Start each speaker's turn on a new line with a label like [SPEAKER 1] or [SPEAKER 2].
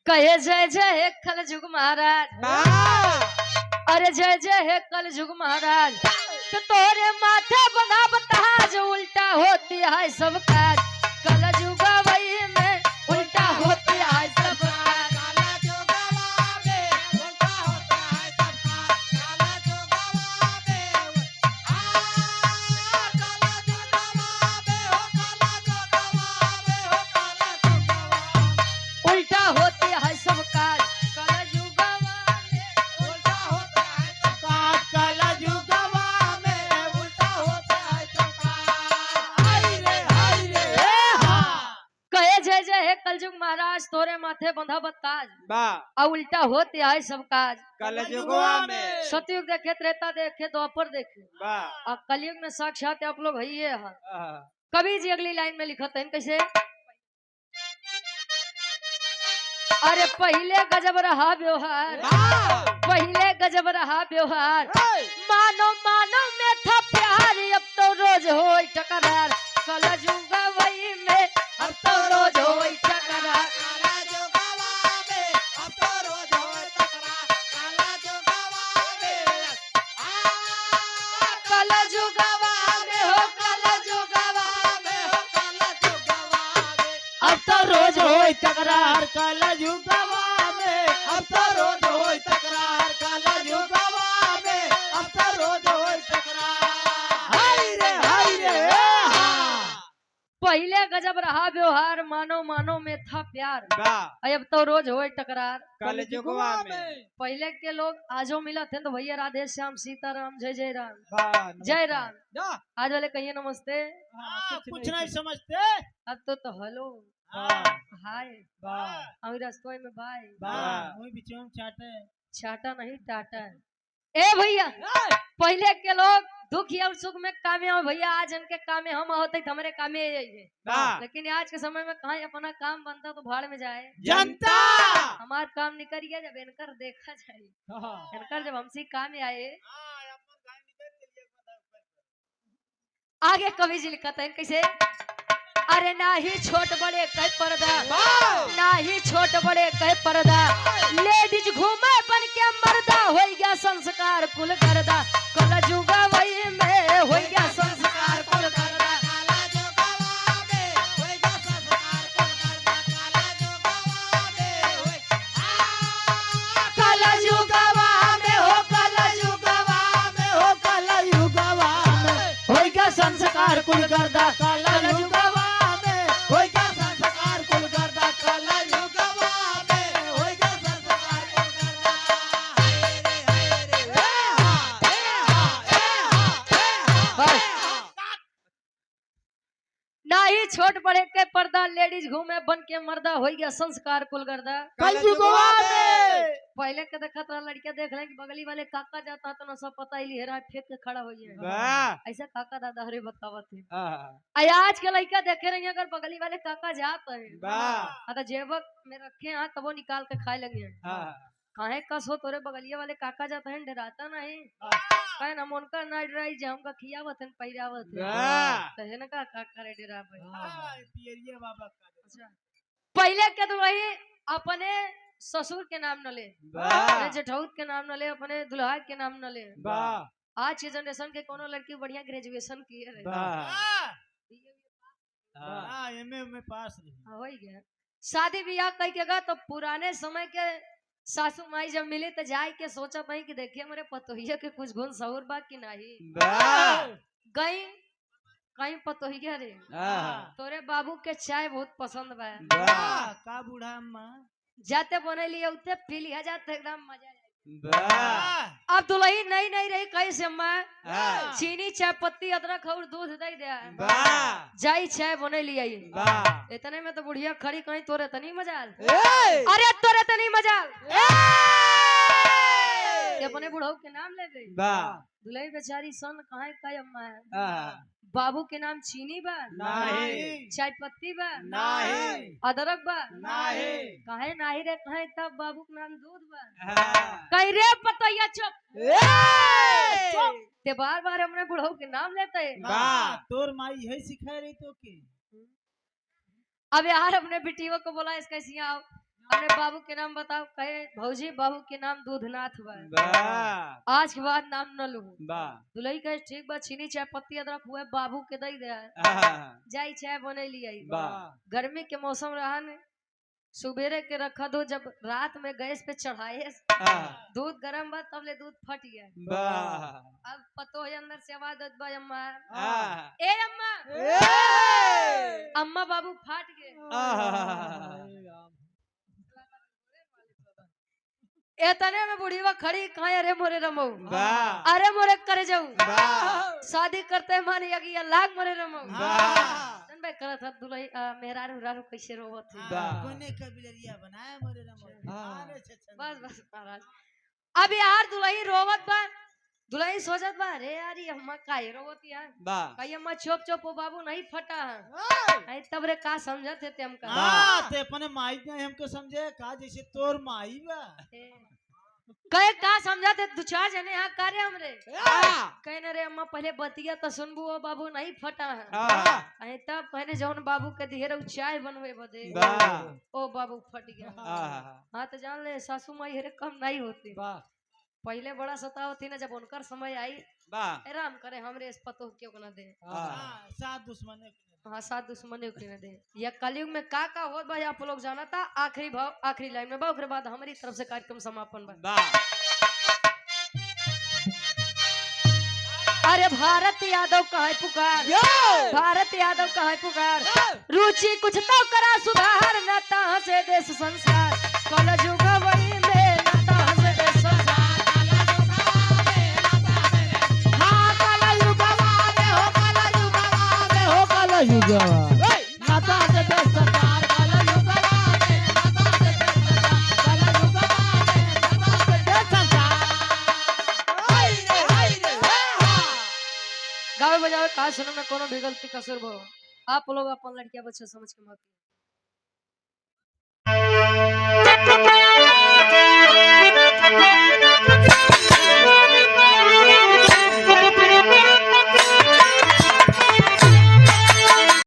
[SPEAKER 1] कहे जय जय हे कल जुग महाराज। अरे जय जय हे कल जुग महाराज। तो तोरे माथे बना बताज उल्टा होती है सब काज। कल जुग वही में उल्टा होती है सब काज। उल्टा होती है सब काज। कल जुगवा में उल्टा होता है सब काज।
[SPEAKER 2] कल जुगवा में उल्टा होता है सब काज। हाय रे हाँ।
[SPEAKER 1] कहे जय जय हे कल जुग महाराज। तोरे माथे बंधा बताज और उल्टा होते है सब काज।
[SPEAKER 2] कल जुगवा में
[SPEAKER 1] सतयुग देखे, त्रेता देखे, द्वापर देखे और कलयुग में साक्षात आप लोग है ये है। कवि जी अगली लाइन में लिखते हैं कैसे। अरे पहले गजब रहा व्यवहार। पहले गजब रहा व्यवहार। मानो मानो में था प्यार। अब तो रोज हो टकरार। कल जुग वही में अब तो रोज हो टकरार। कल जुगवा में हो कल जुगवा में हो कल जुगवा में अब तो रोज हो टकरार।
[SPEAKER 2] कल जुगवा में अब तो रोज होई तकरार। कल जुगवा में अब तो रोज होई तकरार। हाय रे हाँ।
[SPEAKER 1] पहले गजब रहा व्यवहार। मानो मानो में था प्यार। अब तो रोज हो टकरार।
[SPEAKER 2] कल जुगवा में
[SPEAKER 1] पहले के लोग आजो मिला थे तो भैया राधे श्याम सीताराम जय जय राम जय राम। आज वाले कहिए नमस्ते।
[SPEAKER 2] कुछ नहीं समझते।
[SPEAKER 1] अब तो हेलो हाय अभी रस्तों में बाय।
[SPEAKER 2] बीच में चाटे
[SPEAKER 1] छाटा नहीं टाटा। ए भैया पहले के लोग दुख और सुख में कामे हो भैया। आज इनके कामे हम होते तो हमारे कामे यही है। लेकिन आज के समय में कहाँ अपना काम बनता तो भाड़ में जाए
[SPEAKER 2] जनता।
[SPEAKER 1] हमार काम निकलिए जब इनकर देखा जाए। इनकर जब हमसे काम आए आगे कवि जी लिखता है कैसे। अरे ना ही छोट बड़े कह पर्दा। ना ही छोट बड़े कह पर्दा। लेडीज घूमे बन के मर्दा। हो गया संस्कार कुल करदा। कल जुगा वही में हो गया संस्कार कुल करदा। कल जुगवा में हो कल जुगवा में हो कल जुगवा में हो गया संस्कार कुल करदा। कल जुगवा में
[SPEAKER 2] होई का संस्कार कुल करदा। कल जुगवा में होई का संस्कार कुल करदा।
[SPEAKER 1] बस ना ही छोट बड़े के पर्दा। लेडीज घूमे बन के मर्दा। हो गया संस्कार कुल करदा।
[SPEAKER 2] कल जुगवा में
[SPEAKER 1] पहले के देखा था लड़कियां देख रहे कि बगली वाले काका जाता तो ना सब पता ही लेरा फेंक के खड़ा हो जाए। ऐसा काका दादा हरे बतावत है। आज के लड़का देखे रही अगर बगली वाले काका जाते हैं तो जेबक में रखे हैं तब वो निकाल के खाए लगे। काहे कस हो तोरे बगलिया वाले काका जाते हैं डराता नहीं। कहे ना उनका ना डराई जे हमका खियावत है पहिरावत है तो है ना का काका रे डरा
[SPEAKER 2] पियरिया बाबा का।
[SPEAKER 1] अच्छा पहले के तो वही अपने ससुर के नाम न ले। अपने जेठौत के नाम न ले। अपने दुल्हा के नाम न ले। आज के जनरेशन के कोनो लड़की बढ़िया ग्रेजुएशन की है
[SPEAKER 2] एमए पास
[SPEAKER 1] हो गया। शादी ब्याह कई के तो पुराने समय के सासू माई जब मिले तो जाए के सोचा भाई कि देखिए मेरे पतोहिया के कुछ गुण सहुर बा कि नहीं। गई कहीं पतोहिया रे तोरे बाबू के चाय बहुत पसंद बा।
[SPEAKER 2] का बूढ़ा अम्मा
[SPEAKER 1] जाते बने लिए उते पी लिया जाते एकदम मजा अब दुल्ही नहीं नहीं रही कैसे अम्मा। चीनी चाय पत्ती अदरक और दूध दे दे जाई चाय बने लिया। इतने में तो बुढ़िया खड़ी कहीं तोरे तनी मजाल। अरे तोरे तनी मजाल अपने बुढ़ऊ के नाम ले गई। दुल्ही बेचारी सन कहाँ का अम्मा है। बाबू के नाम चीनी बा
[SPEAKER 2] नहीं।
[SPEAKER 1] चाय पत्ती बा
[SPEAKER 2] नहीं।
[SPEAKER 1] अदरक बा
[SPEAKER 2] नहीं।
[SPEAKER 1] कहे नहीं रे कहे तब बाबू के नाम दूध बा। कहीं रे पतैया चुप ते बार बार हमने बुढ़ऊ के नाम लेते
[SPEAKER 2] तोर माई यही सिखा रही तो के।
[SPEAKER 1] अब यार अपने बेटियों को बोला इसका सिया अपने बाबू के नाम बताओ। कहे भौजी बाबू के नाम दूधनाथ बा।
[SPEAKER 2] वाह
[SPEAKER 1] आज के बाद नाम न लू।
[SPEAKER 2] वाह
[SPEAKER 1] दुलई कहे ठीक बा, चीनी चाय पत्ती अदरक हुए बाबू के दई दे। जाई चाय बने लिया।
[SPEAKER 2] वाह
[SPEAKER 1] गर्मी के मौसम रहा ने, सुबेरे के रखा दो, जब रात में गैस पे चढ़ाए दूध गरम बा तब ले दूध फट गया।
[SPEAKER 2] वाह
[SPEAKER 1] अब पतो है अंदर से आवाज दत बा, अम्मा
[SPEAKER 2] आहा।
[SPEAKER 1] ए अम्मा अम्मा बाबू फाट गए। ए तने में बुढ़ीवा खड़ी कहाँ, अरे मोरे रमो
[SPEAKER 2] वाह
[SPEAKER 1] अरे मोरे करे जाऊ
[SPEAKER 2] वाह
[SPEAKER 1] शादी करते मान यगी लाख मोरे रमो
[SPEAKER 2] वाह
[SPEAKER 1] तन भाई करत हत दुलई मेहरारू रारू कैसे रोवत है।
[SPEAKER 2] वाह।
[SPEAKER 3] कोने कबिलरिया बनाया मोरे रमो अरे छछन
[SPEAKER 1] बस बस महाराज। अब यार दुलई रोवत बा, दुलई सोचत बा अरे यार ये अम्मा काहे रोवत यार,
[SPEAKER 2] वाह
[SPEAKER 1] कही अम्मा चुप चुप ओ बाबू नहीं फटा है। नहीं तब रे का समझत है ते हमका।
[SPEAKER 3] हां ते अपने माई ने हमको समझे का जैसे तोर माई बा
[SPEAKER 1] कहे का समझत है, दो चार जने यहाँ कार्य हमरे कहने रे अम्मा पहले बतिया तो सुनबू ओ बाबू नहीं फटा है। कहे तब कहने जौन बाबू के दिहर चाय बनवे बदे ओ बाबू फट गया। हाँ तो जान ले सासू माई हेरे कम नहीं होती, पहले बड़ा सता होती ना, जब उनकर समय आई आराम करे हमरे इस पतो क्यों ना दे।
[SPEAKER 3] सात दुश्मन
[SPEAKER 1] हाँ सात दुश्मने के न दे। यह कलयुग में का होत भाई आप लोग जाना था। आखिरी भाव आखिरी लाइन में बा, ओकरे बाद हमारी तरफ से कार्यक्रम समापन बा। अरे भारत यादव का है पुकार, भारत यादव का है पुकार, रुचि कुछ तो करा सुधार, नता से देश संसार कल युग वही में नता से देश संसार।
[SPEAKER 3] हाँ कल युगवा में हो कल युगवा नाता से देश सरकार कल युगवा में नाता से देश सरकार कल युगवा में नाता से देश सरकार। हाय रे
[SPEAKER 1] गावे बजावे का सुनो में कोनो भी गलती कसुर भो, आप लोग अपन लड़किया बच्चा समझ के मत।